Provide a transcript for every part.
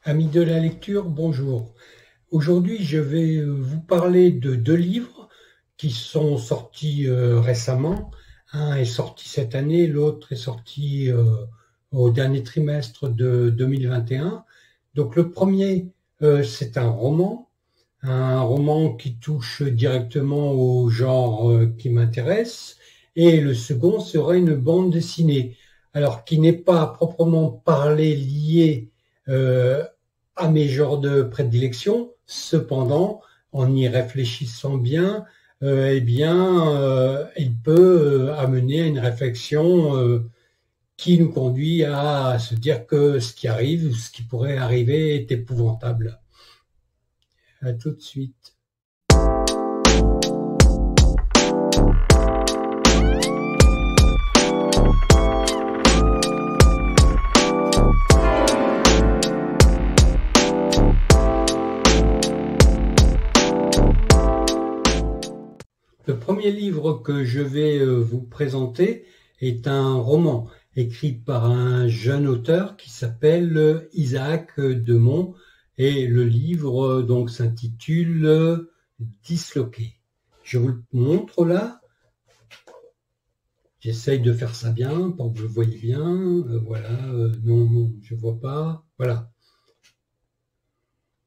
Amis de la lecture, bonjour. Aujourd'hui, je vais vous parler de deux livres qui sont sortis récemment. Un est sorti cette année, l'autre est sorti au dernier trimestre de 2021. Donc le premier, c'est un roman qui touche directement au genre qui m'intéresse, et le second serait une bande dessinée, alors qui n'est pas à proprement parler liée à mes genres de prédilection. Cependant, en y réfléchissant bien, il peut amener à une réflexion qui nous conduit à se dire que ce qui arrive ou ce qui pourrait arriver est épouvantable. À tout de suite. Le premier livre que je vais vous présenter est un roman écrit par un jeune auteur qui s'appelle Isaac Demont, et le livre donc s'intitule Disloqué. Je vous le montre là. J'essaye de faire ça bien pour que vous le voyez bien. Voilà, non, je vois pas. Voilà.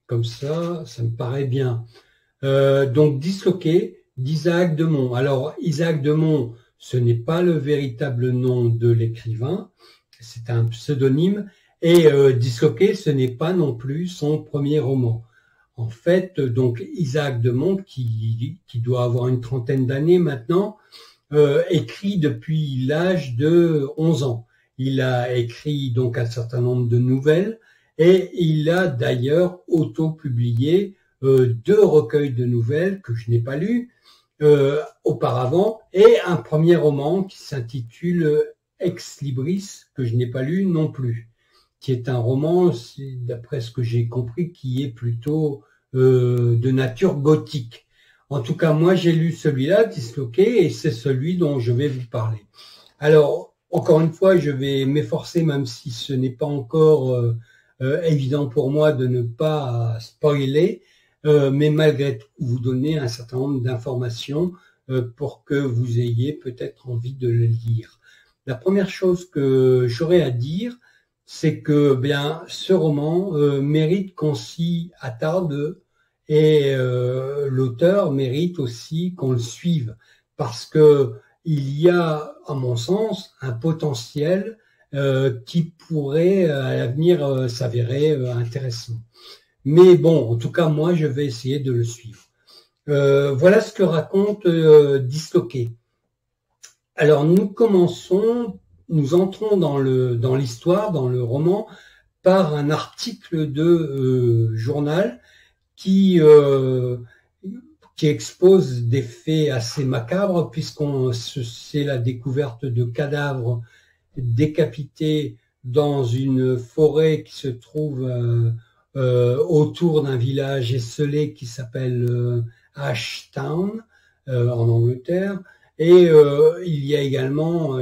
Comme ça me paraît bien. Donc Disloqué d'Isaac Demont. Alors Isaac Demont, ce n'est pas le véritable nom de l'écrivain, c'est un pseudonyme, et Disloqué, ce n'est pas non plus son premier roman. En fait, donc Isaac Demont, qui doit avoir une trentaine d'années maintenant, écrit depuis l'âge de 11 ans. Il a écrit donc un certain nombre de nouvelles, et il a d'ailleurs auto-publié deux recueils de nouvelles que je n'ai pas lus auparavant, et un premier roman qui s'intitule Ex Libris, que je n'ai pas lu non plus, qui est un roman, d'après ce que j'ai compris, qui est plutôt de nature gothique. En tout cas, moi j'ai lu celui-là, Disloqué, et c'est celui dont je vais vous parler. Alors, encore une fois, je vais m'efforcer, même si ce n'est pas encore évident pour moi de ne pas spoiler, mais malgré tout vous donner un certain nombre d'informations pour que vous ayez peut-être envie de le lire. La première chose que j'aurais à dire, c'est que ce roman mérite qu'on s'y attarde, et l'auteur mérite aussi qu'on le suive, parce que il y a, à mon sens, un potentiel qui pourrait à l'avenir s'avérer intéressant. Mais bon, en tout cas, moi, je vais essayer de le suivre. Voilà ce que raconte Disloqué. Alors, nous entrons dans l'histoire, dans le roman, par un article de journal qui expose des faits assez macabres, c'est la découverte de cadavres décapités dans une forêt qui se trouve autour d'un village esselé qui s'appelle Ashtown en Angleterre, et il y a également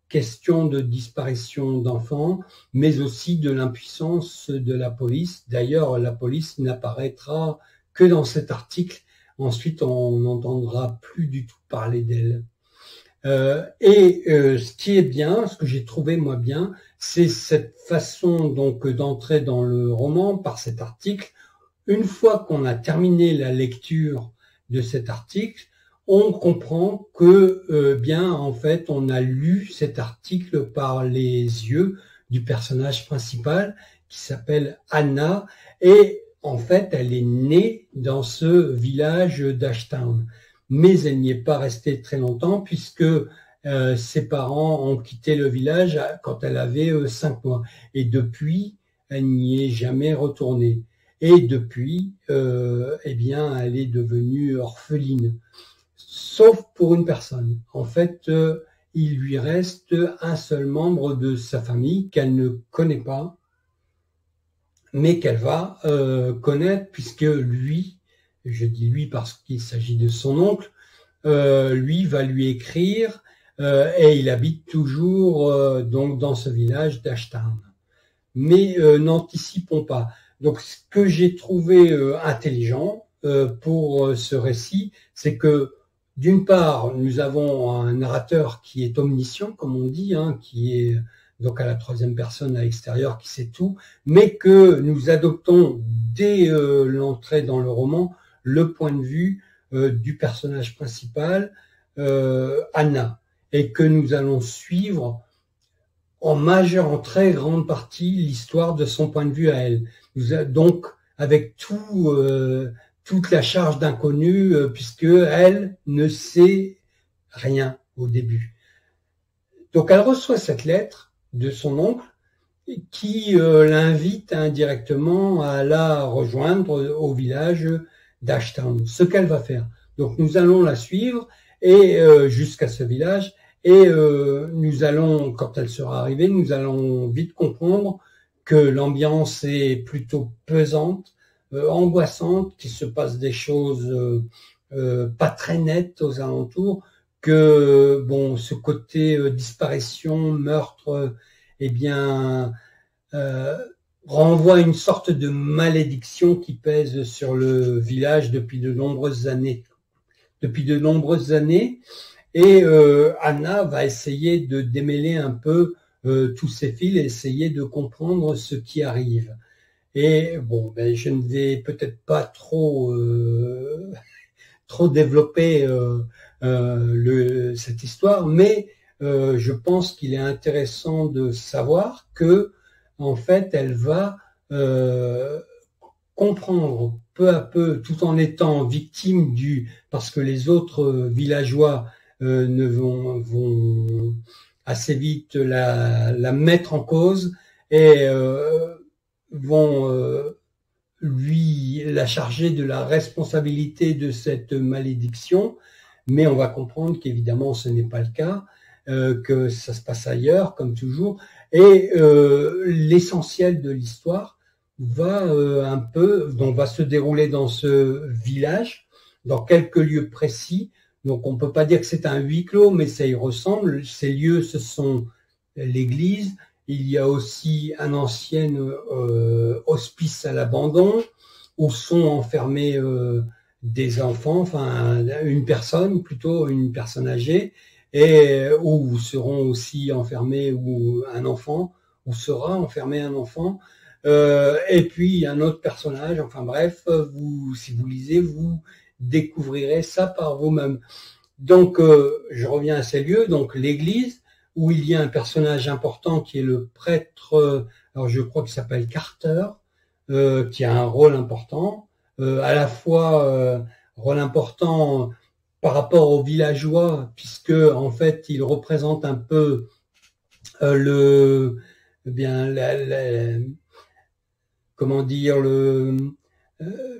question de disparition d'enfants, mais aussi de l'impuissance de la police. D'ailleurs, la police n'apparaîtra que dans cet article. Ensuite, on n'entendra plus du tout parler d'elle. Ce qui est bien, ce que j'ai trouvé moi bien, c'est cette façon donc d'entrer dans le roman par cet article. Une fois qu'on a terminé la lecture de cet article, on comprend que en fait on a lu cet article par les yeux du personnage principal qui s'appelle Anna, et en fait elle est née dans ce village d'Ashtown. Mais elle n'y est pas restée très longtemps, puisque ses parents ont quitté le village quand elle avait 5 mois. Et depuis, elle n'y est jamais retournée. Et depuis, elle est devenue orpheline. Sauf pour une personne. En fait, il lui reste un seul membre de sa famille qu'elle ne connaît pas, mais qu'elle va connaître, puisque lui, je dis lui parce qu'il s'agit de son oncle, lui va lui écrire, et il habite toujours donc dans ce village d'Ashtown. mais n'anticipons pas. Donc, ce que j'ai trouvé intelligent pour ce récit, c'est que d'une part, nous avons un narrateur qui est omniscient, comme on dit, hein, qui est donc à la troisième personne à l'extérieur, qui sait tout, mais que nous adoptons dès l'entrée dans le roman le point de vue du personnage principal, Anna, et que nous allons suivre en très grande partie l'histoire de son point de vue à elle. Donc, avec toute la charge d'inconnu, puisque elle ne sait rien au début. Donc, elle reçoit cette lettre de son oncle qui l'invite indirectement à la rejoindre au village d'Ashtown. Ce qu'elle va faire. Donc, nous allons la suivre et jusqu'à ce village. Et nous allons, quand elle sera arrivée, nous allons vite comprendre que l'ambiance est plutôt pesante, angoissante, qu'il se passe des choses pas très nettes aux alentours, que bon, ce côté disparition, meurtre, eh bien, renvoie à une sorte de malédiction qui pèse sur le village depuis de nombreuses années. Et Anna va essayer de démêler un peu tous ces fils et essayer de comprendre ce qui arrive. Et bon, ben, je ne vais peut-être pas trop développer cette histoire, mais je pense qu'il est intéressant de savoir que, en fait, elle va comprendre peu à peu, tout en étant victime parce que les autres villageois ne vont assez vite la mettre en cause et vont lui la charger de la responsabilité de cette malédiction, mais on va comprendre qu'évidemment ce n'est pas le cas, que ça se passe ailleurs comme toujours, et l'essentiel de l'histoire va va se dérouler dans ce village, dans quelques lieux précis. Donc, on ne peut pas dire que c'est un huis clos, mais ça y ressemble. Ces lieux, ce sont l'église. Il y a aussi un ancien hospice à l'abandon où sont enfermés des enfants, enfin une personne âgée, et où seront aussi enfermés un enfant, où sera enfermé un enfant. Et puis un autre personnage. Enfin bref, si vous lisez, vous découvrirez ça par vous-même. Donc, je reviens à ces lieux, donc l'église, où il y a un personnage important qui est le prêtre, alors je crois qu'il s'appelle Carter, qui a un rôle important, à la fois rôle important par rapport aux villageois, puisque en fait il représente un peu comment dire,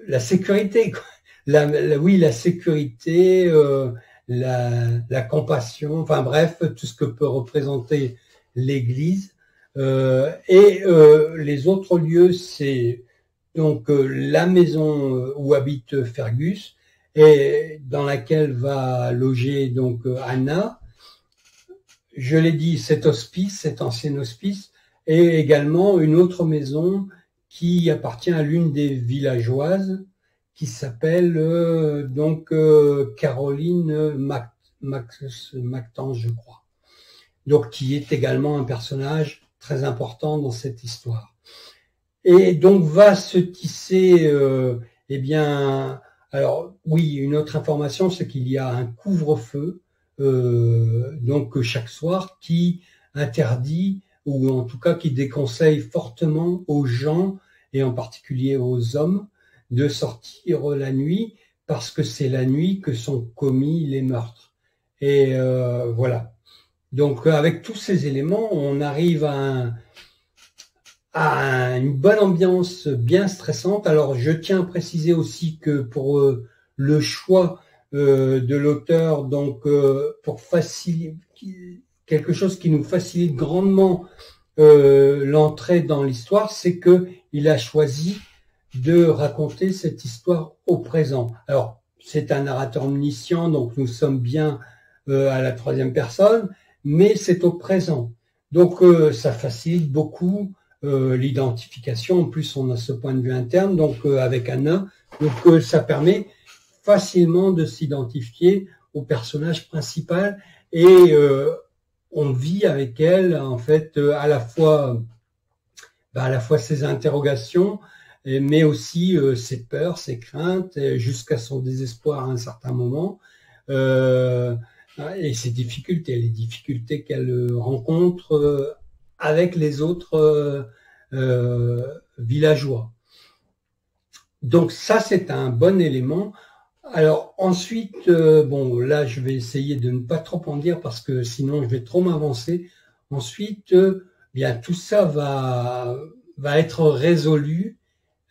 la sécurité, quoi. La sécurité, la compassion, enfin bref, tout ce que peut représenter l'Église. Et les autres lieux, c'est donc la maison où habite Fergus et dans laquelle va loger donc Anna. Je l'ai dit, cet ancien hospice, et également une autre maison qui appartient à l'une des villageoises, qui s'appelle Caroline Mactange, je crois. Donc, qui est également un personnage très important dans cette histoire. Et donc, va se tisser, alors oui, une autre information, c'est qu'il y a un couvre-feu, donc chaque soir, qui interdit, ou en tout cas qui déconseille fortement aux gens, et en particulier aux hommes, de sortir la nuit, parce que c'est la nuit que sont commis les meurtres. Et voilà. Donc avec tous ces éléments, on arrive à une bonne ambiance bien stressante. Alors je tiens à préciser aussi que pour le choix de l'auteur, donc pour faciliter quelque chose qui nous facilite grandement l'entrée dans l'histoire, c'est que il a choisi de raconter cette histoire au présent. Alors, c'est un narrateur omniscient, donc nous sommes bien à la troisième personne, mais c'est au présent. Donc, ça facilite beaucoup l'identification. En plus, on a ce point de vue interne, donc avec Anna, donc ça permet facilement de s'identifier au personnage principal et on vit avec elle en fait à la fois ses interrogations, mais aussi ses peurs, ses craintes, jusqu'à son désespoir à un certain moment, et ses difficultés, les difficultés qu'elle rencontre avec les autres villageois. Donc ça, c'est un bon élément. Alors ensuite, bon, là, je vais essayer de ne pas trop en dire parce que sinon, je vais trop m'avancer. Ensuite, bien, tout ça va être résolu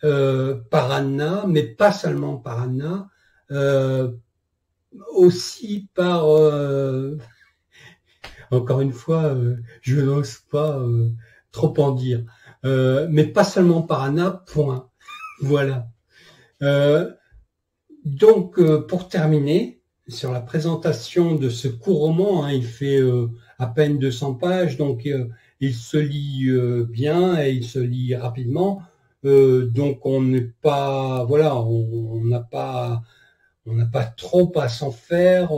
par Anna, mais pas seulement par Anna, aussi par... encore une fois, je n'ose pas trop en dire, mais pas seulement par Anna, point. Voilà. Donc, pour terminer, sur la présentation de ce court roman, hein, il fait à peine 200 pages, donc il se lit bien et il se lit rapidement. Donc, on n'est pas, voilà, on n'a pas trop à s'en faire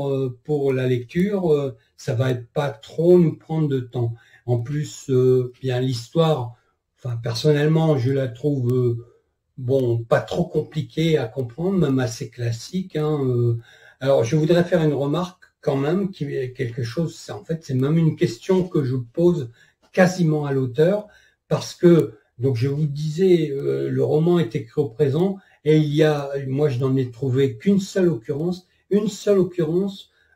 pour la lecture. Ça va pas trop nous prendre de temps. En plus, bien l'histoire, enfin personnellement, je la trouve bon, pas trop compliqué à comprendre, même assez classique. Hein. Alors, je voudrais faire une remarque quand même, qui est quelque chose, en fait, c'est même une question que je pose quasiment à l'auteur, parce que, donc je vous disais, le roman est écrit au présent, et il y a, moi je n'en ai trouvé qu'une seule occurrence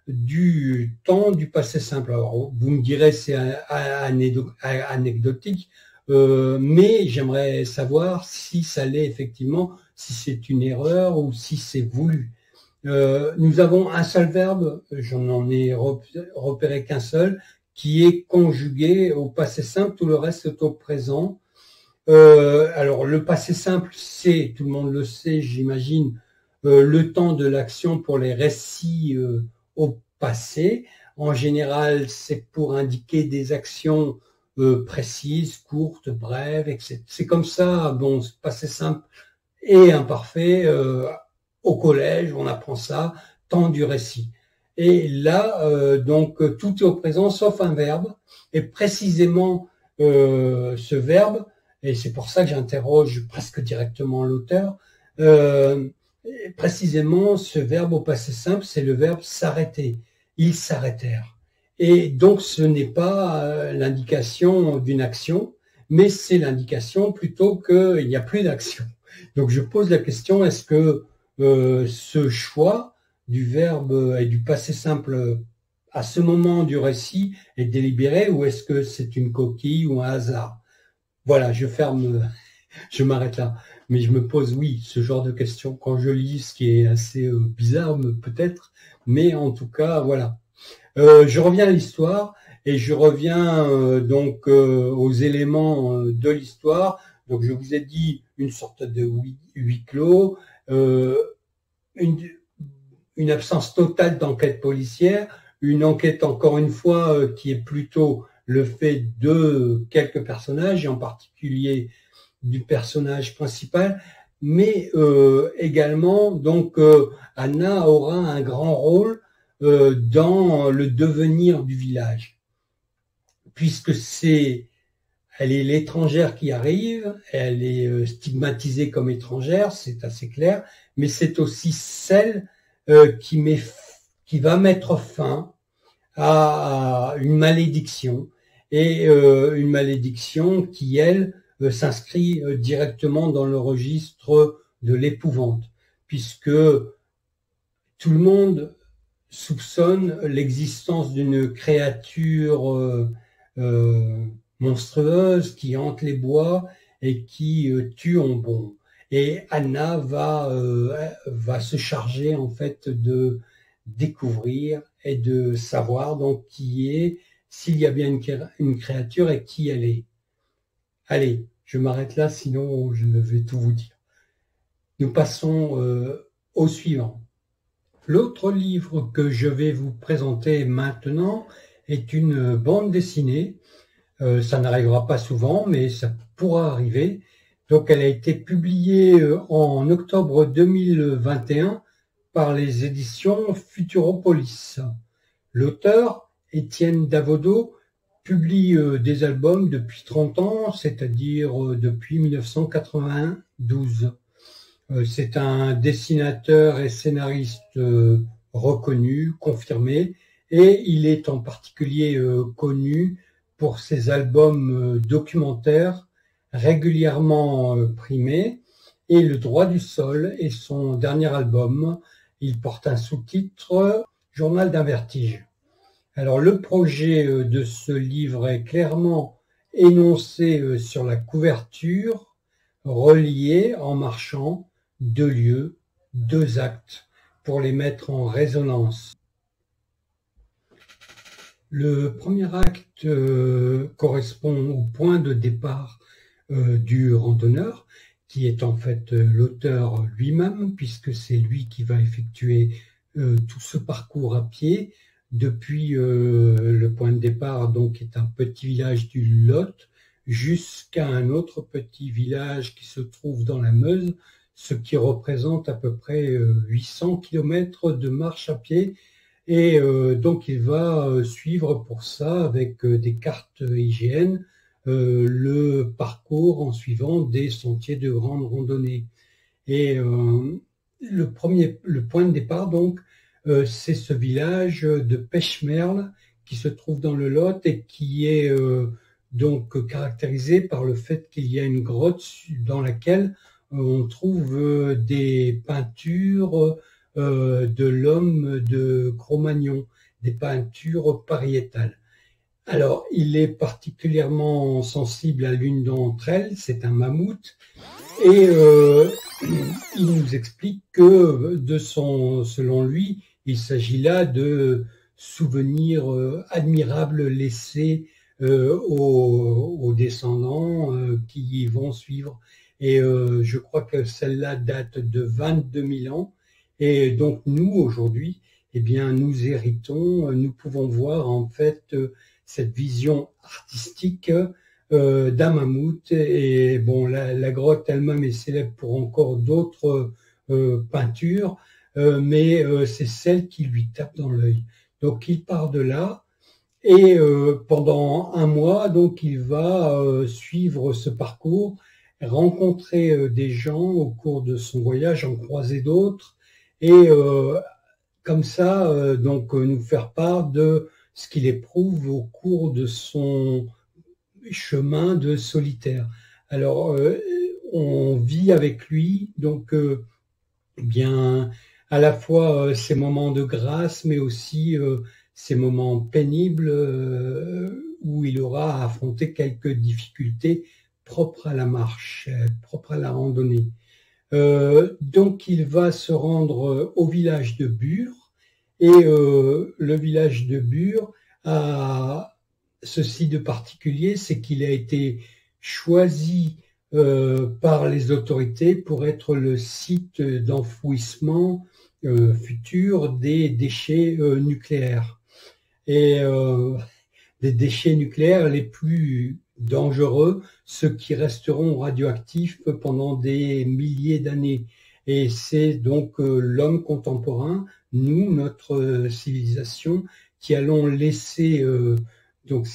du temps du passé simple. Alors, vous me direz, c'est anecdotique, mais j'aimerais savoir si ça l'est effectivement, si c'est une erreur ou si c'est voulu. Nous avons un seul verbe, j'en ai repéré qu'un seul, qui est conjugué au passé simple, tout le reste est au présent. Alors le passé simple, c'est, tout le monde le sait, j'imagine, le temps de l'action pour les récits au passé. En général, c'est pour indiquer des actions précises, courtes, brèves, etc. C'est comme ça, bon, passé simple et imparfait. Au collège, on apprend ça, temps du récit. Et là, donc, tout est au présent, sauf un verbe. Et précisément, ce verbe, et c'est pour ça que j'interroge presque directement l'auteur, précisément, ce verbe au passé simple, c'est le verbe s'arrêter. Ils s'arrêtèrent. Et donc, ce n'est pas l'indication d'une action, mais c'est l'indication plutôt qu'il n'y a plus d'action. Donc, je pose la question, est-ce que ce choix du verbe et du passé simple à ce moment du récit est délibéré ou est-ce que c'est une coquille ou un hasard? Voilà, je m'arrête là. Mais je me pose, oui, ce genre de questions quand je lis, ce qui est assez bizarre peut-être, mais en tout cas, voilà. Je reviens à l'histoire et je reviens donc aux éléments de l'histoire. Donc je vous ai dit une sorte de huis clos, une absence totale d'enquête policière, une enquête encore une fois qui est plutôt le fait de quelques personnages, et en particulier du personnage principal, mais également donc Anna aura un grand rôle dans le devenir du village, puisque elle est l'étrangère qui arrive, elle est stigmatisée comme étrangère, c'est assez clair, mais c'est aussi celle qui va mettre fin à une malédiction, et une malédiction qui, elle, s'inscrit directement dans le registre de l'épouvante, puisque tout le monde soupçonne l'existence d'une créature monstrueuse qui hante les bois et qui tue en bon. Et Anna va se charger en fait de découvrir et de savoir donc s'il y a bien une créature et qui elle est. Allez, je m'arrête là, sinon je vais tout vous dire. Nous passons au suivant. L'autre livre que je vais vous présenter maintenant est une bande dessinée. Ça n'arrivera pas souvent, mais ça pourra arriver. Donc, elle a été publiée en octobre 2021 par les éditions Futuropolis. L'auteur, Étienne Davodo, publie des albums depuis 30 ans, c'est-à-dire depuis 1992. C'est un dessinateur et scénariste reconnu, confirmé, et il est en particulier connu pour ses albums documentaires régulièrement primés, et Le droit du sol est son dernier album. Il porte un sous-titre « Journal d'un vertige ». Alors le projet de ce livre est clairement énoncé sur la couverture, relié en marchant 2 lieux, 2 actes, pour les mettre en résonance. Le premier acte correspond au point de départ du randonneur, qui est en fait l'auteur lui-même, puisque c'est lui qui va effectuer tout ce parcours à pied depuis le point de départ, donc qui est un petit village du Lot, jusqu'à un autre petit village qui se trouve dans la Meuse, ce qui représente à peu près 800 km de marche à pied. Et donc il va suivre pour ça, avec des cartes IGN, le parcours en suivant des sentiers de grande randonnée. Et le point de départ, donc, c'est ce village de Pechmerle qui se trouve dans le Lot et qui est donc caractérisé par le fait qu'il y a une grotte dans laquelle on trouve des peintures de l'homme de Cro-Magnon, des peintures pariétales. Alors, il est particulièrement sensible à l'une d'entre elles, c'est un mammouth, et il nous explique que, selon lui, il s'agit là de souvenirs admirables laissés aux descendants qui y vont suivre. Et je crois que celle-là date de 22 000 ans. Et donc nous, aujourd'hui, eh bien, nous héritons, nous pouvons voir en fait cette vision artistique d'un mammouth. Et bon, la grotte elle-même est célèbre pour encore d'autres peintures, mais c'est celle qui lui tape dans l'œil. Donc il part de là et pendant un mois, donc il va suivre ce parcours, rencontrer des gens au cours de son voyage, en croiser d'autres, et comme ça, donc nous faire part de ce qu'il éprouve au cours de son chemin de solitaire. Alors, on vit avec lui, donc bien à la fois ces moments de grâce, mais aussi ces moments pénibles où il aura à affronter quelques difficultés propres à la marche, propres à la randonnée. Donc il va se rendre au village de Bure, et le village de Bure a ceci de particulier, c'est qu'il a été choisi par les autorités pour être le site d'enfouissement futur des déchets nucléaires. Et des déchets nucléaires les plus dangereux, ceux qui resteront radioactifs pendant des milliers d'années. Et c'est donc l'homme contemporain, nous, notre civilisation, qui allons laisser donc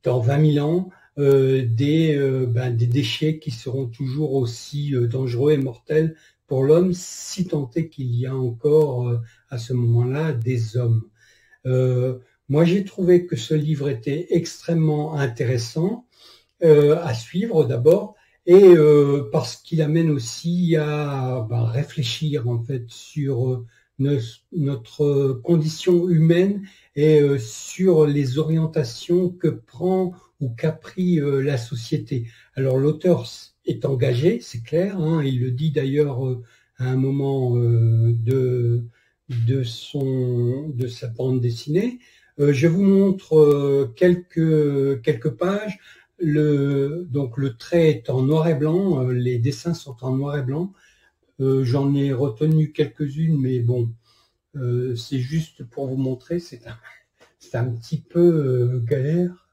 dans 20 000 ans des déchets qui seront toujours aussi dangereux et mortels pour l'homme, si tant est qu'il y a encore à ce moment-là des hommes. Moi, j'ai trouvé que ce livre était extrêmement intéressant à suivre d'abord, et parce qu'il amène aussi à réfléchir en fait sur notre condition humaine et sur les orientations que prend ou qu'a pris la société. Alors l'auteur est engagé, c'est clair, hein, il le dit d'ailleurs à un moment de sa bande dessinée. Je vous montre quelques pages. Donc le trait est en noir et blanc, les dessins sont en noir et blanc. J'en ai retenu quelques-unes, mais bon, c'est juste pour vous montrer, c'est un petit peu galère.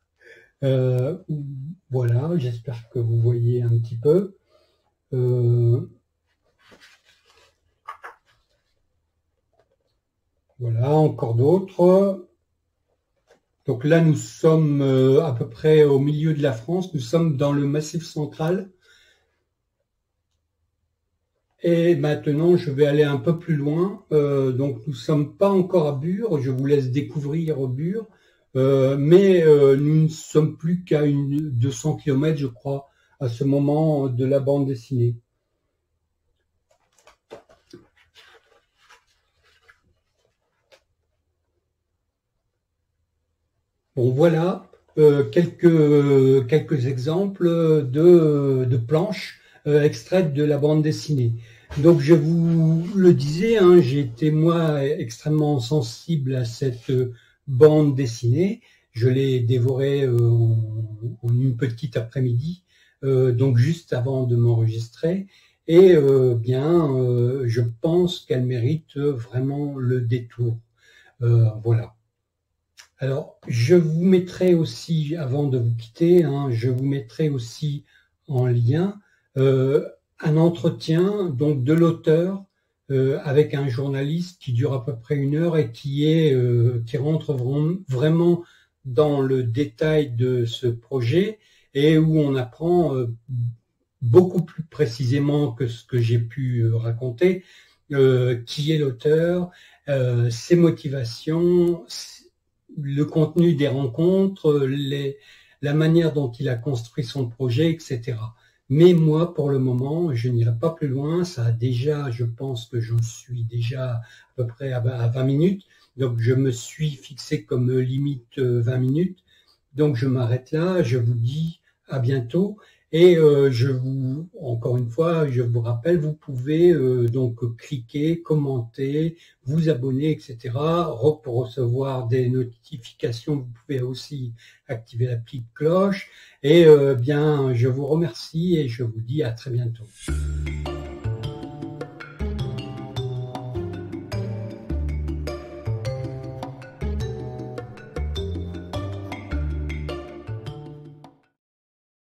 Voilà, j'espère que vous voyez un petit peu. Voilà, encore d'autres. Donc là, nous sommes à peu près au milieu de la France. Nous sommes dans le Massif central. Et maintenant, je vais aller un peu plus loin. Donc, nous ne sommes pas encore à Bure. Je vous laisse découvrir Bure. Mais nous ne sommes plus qu'à 200 km, je crois, à ce moment de la bande dessinée. Bon, voilà quelques exemples de planches extraites de la bande dessinée. Donc, je vous le disais, hein, j'ai été, moi, extrêmement sensible à cette bande dessinée. Je l'ai dévorée en une petite après-midi, donc juste avant de m'enregistrer. Et je pense qu'elle mérite vraiment le détour. Voilà. Alors, je vous mettrai aussi, avant de vous quitter, hein, je vous mettrai aussi en lien un entretien donc de l'auteur avec un journaliste qui dure à peu près 1 heure et qui rentre vraiment dans le détail de ce projet et où on apprend beaucoup plus précisément que ce que j'ai pu raconter, qui est l'auteur, ses motivations, le contenu des rencontres, la manière dont il a construit son projet, etc. Mais moi, pour le moment, je n'irai pas plus loin. Ça a déjà, je pense que j'en suis déjà à peu près à 20 minutes. Donc, je me suis fixé comme limite 20 minutes. Donc, je m'arrête là. Je vous dis à bientôt. Et encore une fois, je vous rappelle, vous pouvez donc cliquer, commenter, vous abonner, etc. Pour recevoir des notifications, vous pouvez aussi activer la petite cloche. Et je vous remercie et je vous dis à très bientôt.